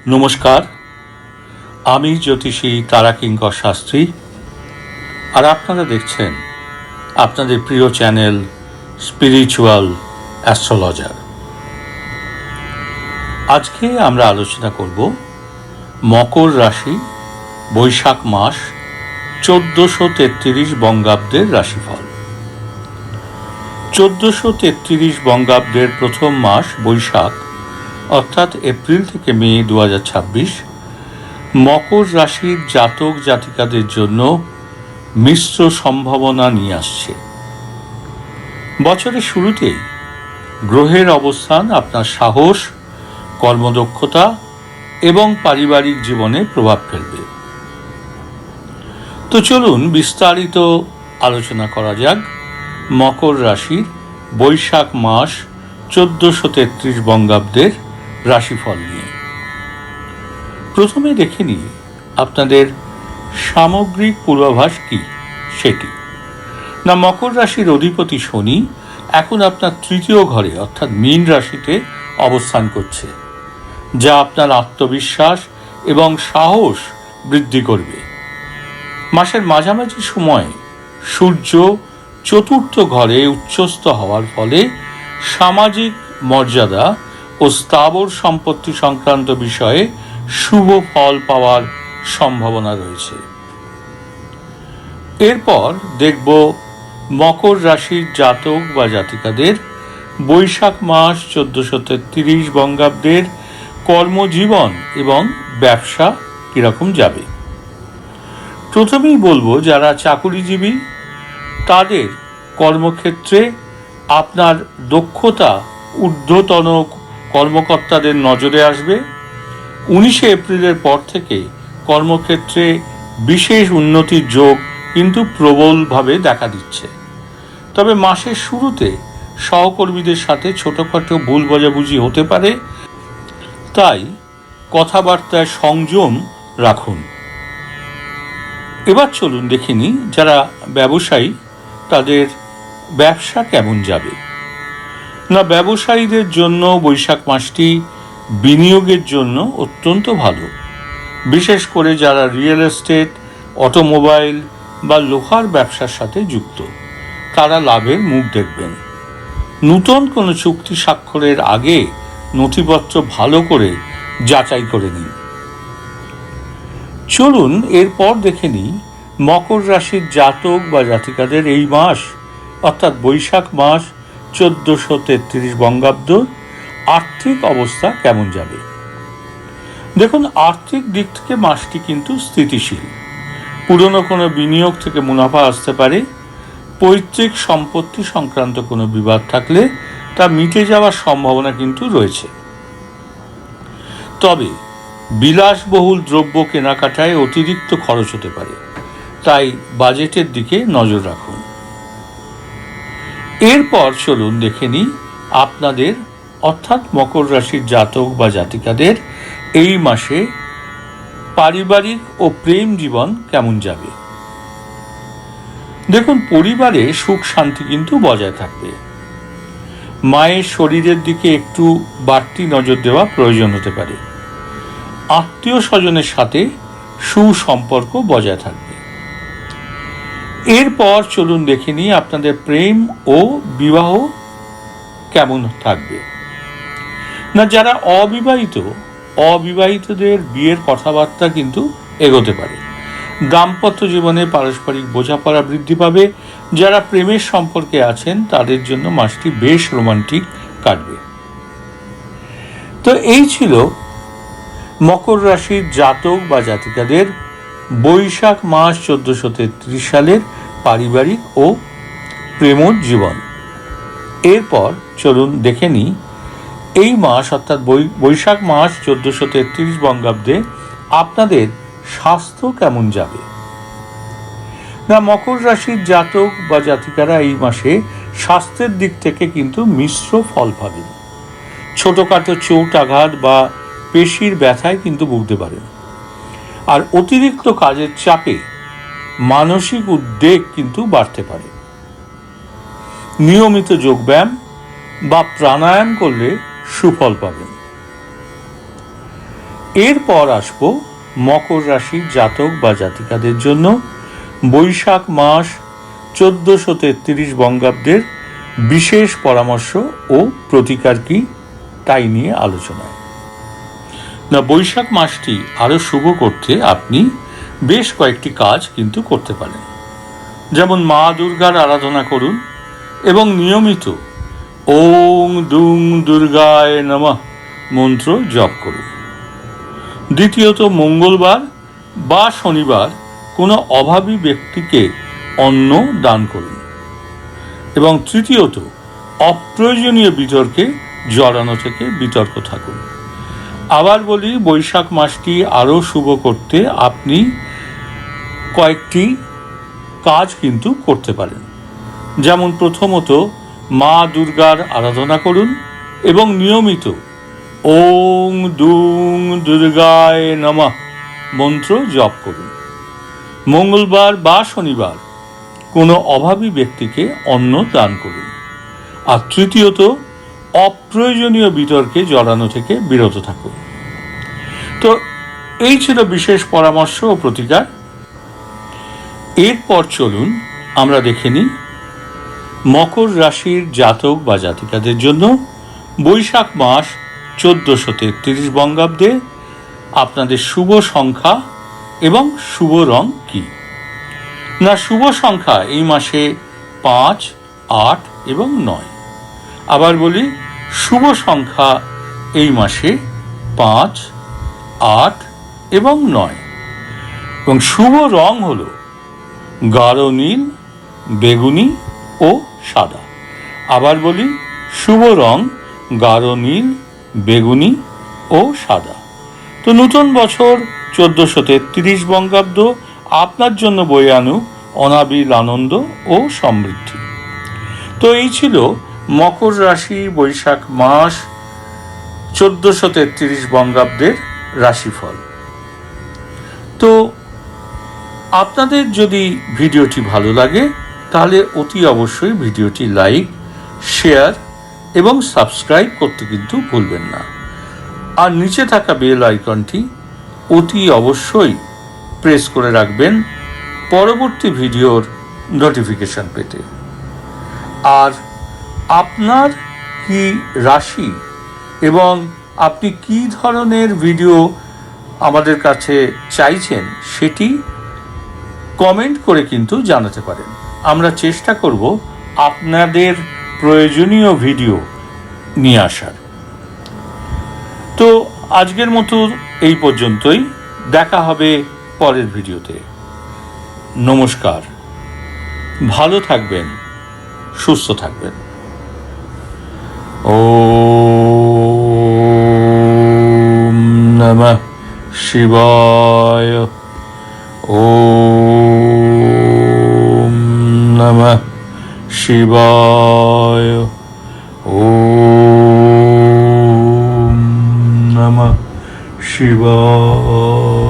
নমস্কার, আমি জ্যোতিষী তারাকিঙ্কর শাস্ত্রী, আর আপনারা দেখছেন আপনাদের প্রিয় চ্যানেল স্পিরিচুয়াল অ্যাস্ট্রোলজার। আজকে আমরা আলোচনা করব মকর রাশি বৈশাখ মাস 1433 বঙ্গাব্দের রাশিফল। 1433 বঙ্গাব্দের প্রথম মাস বৈশাখ, অর্থাৎ এপ্রিল থেকে মে 2026, মকর রাশির জাতক জাতিকাদের জন্য মিশ্র সম্ভাবনা নিয়ে আসছে। বছরের শুরুতেই গ্রহের অবস্থান আপনার সাহস, কর্মদক্ষতা এবং পারিবারিক জীবনে প্রভাব ফেলবে। তো চলুন বিস্তারিত আলোচনা করা যাক মকর রাশির বৈশাখ মাস 1433 বঙ্গাব্দের রাশিফল নিয়ে। প্রথমে দেখে নিই আপনাদের সামগ্রিক পূর্বাভাস কি সেটি। না, মকর রাশির অধিপতি শনি এখন আপনার তৃতীয় ঘরে অর্থাৎ মীন রাশিতে অবস্থান করছে, যা আপনার আত্মবিশ্বাস এবং সাহস বৃদ্ধি করবে। মাসের মাঝামাঝি সময়ে সূর্য চতুর্থ ঘরে উচ্চস্থ হওয়ার ফলে সামাজিক মর্যাদা ও স্থাবর সম্পত্তি সংক্রান্ত বিষয়ে শুভ ফল পাওয়ার সম্ভাবনা রয়েছে। এরপর দেখব মকর রাশির জাতক বা জাতিকাদের বৈশাখ মাস 1433 বঙ্গাব্দের কর্মজীবন এবং ব্যবসা কিরকম যাবে। প্রথমেই বলবো, যারা চাকুরিজীবী তাদের কর্মক্ষেত্রে আপনার দক্ষতা ঊর্ধ্বতন কর্মকর্তাদের নজরে আসবে। 19 এপ্রিলের পর থেকে কর্মক্ষেত্রে বিশেষ উন্নতির যোগ কিন্তু প্রবলভাবে দেখা দিচ্ছে। তবে মাসের শুরুতে সহকর্মীদের সাথে ছোটোখাটো ভুল বোঝাবুঝি হতে পারে, তাই কথাবার্তায় সংযম রাখুন। এবার চলুন দেখে নিই যারা ব্যবসায়ী তাদের ব্যবসা কেমন যাবে। না, ব্যবসায়ীদের জন্য বৈশাখ মাসটি বিনিয়োগের জন্য অত্যন্ত ভালো। বিশেষ করে যারা রিয়েল এস্টেট, অটোমোবাইল বা লোহার ব্যবসার সাথে যুক্ত, তারা লাভের মুখ দেখবেন। নূতন কোনো চুক্তি স্বাক্ষরের আগে নথিপত্র ভালো করে যাচাই করে নিন। চলুন এরপর দেখে নিই মকর রাশির জাতক বা জাতিকাদের এই মাস অর্থাৎ বৈশাখ মাস 1433 বঙ্গাব্দ আর্থিক অবস্থা কেমন যাবে। দেখুন, আর্থিক দিক থেকে মাসটি কিন্তু স্থিতিশীল। পুরনো কোনো বিনিয়োগ থেকে মুনাফা আসতে পারে। পৈতৃক সম্পত্তি সংক্রান্ত কোনো বিবাদ থাকলে তা মিটে যাওয়ার সম্ভাবনা কিন্তু রয়েছে। তবে বিলাসবহুল দ্রব্য কেনাকাটায় অতিরিক্ত খরচ হতে পারে, তাই বাজেটের দিকে নজর রাখুন। এরপর চলুন দেখে নিই আপনাদের অর্থাৎ মকর রাশির জাতক বা জাতিকাদের এই মাসে পারিবারিক ও প্রেম জীবন কেমন যাবে। দেখুন, পরিবারে সুখ শান্তি কিন্তু বজায় থাকবে। মায়ের শরীরের দিকে একটু বাড়তি নজর দেওয়া প্রয়োজন হতে পারে। আত্মীয় স্বজনের সাথে সুসম্পর্ক বজায় থাকবে। এরপর চলুন দেখে নিই আপনাদের প্রেম ও বিবাহ কেমন থাকবে। না, যারা অবিবাহিতদের বিয়ের কথাবার্তা কিন্তু এগোতে পারে। দাম্পত্য জীবনে পারস্পরিক বোঝাপড়া বৃদ্ধি পাবে। যারা প্রেমের সম্পর্কে আছেন তাদের জন্য মাসটি বেশ রোমান্টিক কাটবে। তো এই ছিল মকর রাশির জাতক বা জাতিকাদের বৈশাখ মাস 1433 সালের পারিবারিক ও প্রেমজ জীবন। এরপর চলুন দেখে নিই এই মাস অর্থাৎ বৈশাখ মাস 1433 বঙ্গাব্দে আপনাদের স্বাস্থ্য কেমন যাবে। না, মকর রাশির জাতক বা জাতিকারা এই মাসে স্বাস্থ্যের দিক থেকে কিন্তু মিশ্র ফল পাবেন। ছোটোখাটো চোট আঘাত বা পেশির ব্যথায় কিন্তু ভুগতে পারেন। আর অতিরিক্ত কাজের চাপে মানসিক উদ্বেগ কিন্তু বাড়তে পারে। নিয়মিত যোগব্যায়াম বা প্রাণায়াম করলে সুফল পাবেন। এরপর আসবো মকর রাশির জাতক বা জাতিকাদের জন্য বৈশাখ মাস 1433 বঙ্গাব্দের বিশেষ পরামর্শ ও প্রতিকার কি তাই নিয়ে আলোচনায়। না, বৈশাখ মাসটি আরো শুভ করতে আপনি বেশ কয়েকটি কাজ কিন্তু করতে পারেন। যেমন মা দুর্গার আরাধনা করুন এবং নিয়মিত ওং দুং দুর্গায় নমঃ মন্ত্র জপ করুন। দ্বিতীয়ত, মঙ্গলবার বা শনিবার কোনো অভাবী ব্যক্তিকে অন্ন দান করুন। এবং তৃতীয়ত, অপ্রয়োজনীয় বিতর্কে জড়ানো থেকে বিতর্ক থাকুন। আবার বলি, বৈশাখ মাসটি আরও শুভ করতে আপনি কয়েকটি কাজ কিন্তু করতে পারেন। যেমন প্রথমত, মা দুর্গার আরাধনা করুন এবং নিয়মিত ওং দুং দুর্গায় নমঃ মন্ত্র জপ করুন। মঙ্গলবার বা শনিবার কোনো অভাবী ব্যক্তিকে অন্ন দান করুন। আর তৃতীয়ত, অপ্রয়োজনীয় বিতর্কে জড়ানো থেকে বিরত থাকুন। তো এই ছিল বিশেষ পরামর্শ ও প্রতিকার। এরপর চলুন আমরা দেখে নিই মকর রাশির জাতক বা জাতিকাদের জন্য বৈশাখ মাস 1433 বঙ্গাব্দে আপনাদের শুভ সংখ্যা এবং শুভ রং কি। না, শুভ সংখ্যা এই মাসে 5, 8 এবং 9। আবার বলি, শুভ সংখ্যা এই মাসে 5, 8 এবং 9 এবং শুভ রং হল গাঢ় নীল, বেগুনি ও সাদা। আবার বলি, শুভ রং গাঢ় নীল, বেগুনি ও সাদা। তো নতুন বছর 1433 বঙ্গাব্দ আপনার জন্য বয়ে আনুক অনাবিল আনন্দ ও সমৃদ্ধি। তো এই ছিল মকর রাশি বৈশাখ মাস 1433 বঙ্গাব্দের রাশিফল। তো আপনাদের যদি ভিডিওটি ভালো লাগে তাহলে অতি অবশ্যই ভিডিওটি লাইক, শেয়ার এবং সাবস্ক্রাইব করতে কিন্তু ভুলবেন না। আর নিচে থাকা বেল আইকনটি অতি অবশ্যই প্রেস করে রাখবেন পরবর্তী ভিডিওর নোটিফিকেশন পেতে। আর আপনার কি রাশি এবং আপনি কি ধরনের ভিডিও আমাদের কাছে চাইছেন সেটি কমেন্ট করে কিন্তু জানাতে পারেন। আমরা চেষ্টা করব আপনাদের প্রয়োজনীয় ভিডিও নিয়ে আসার। তো আজকের মতো এই পর্যন্তই, দেখা হবে পরের ভিডিওতে। নমস্কার, ভালো থাকবেন, সুস্থ থাকবেন। ওম নমঃ শিবায়। ওম নমঃ শিবায়। ওম নমঃ শিবায়।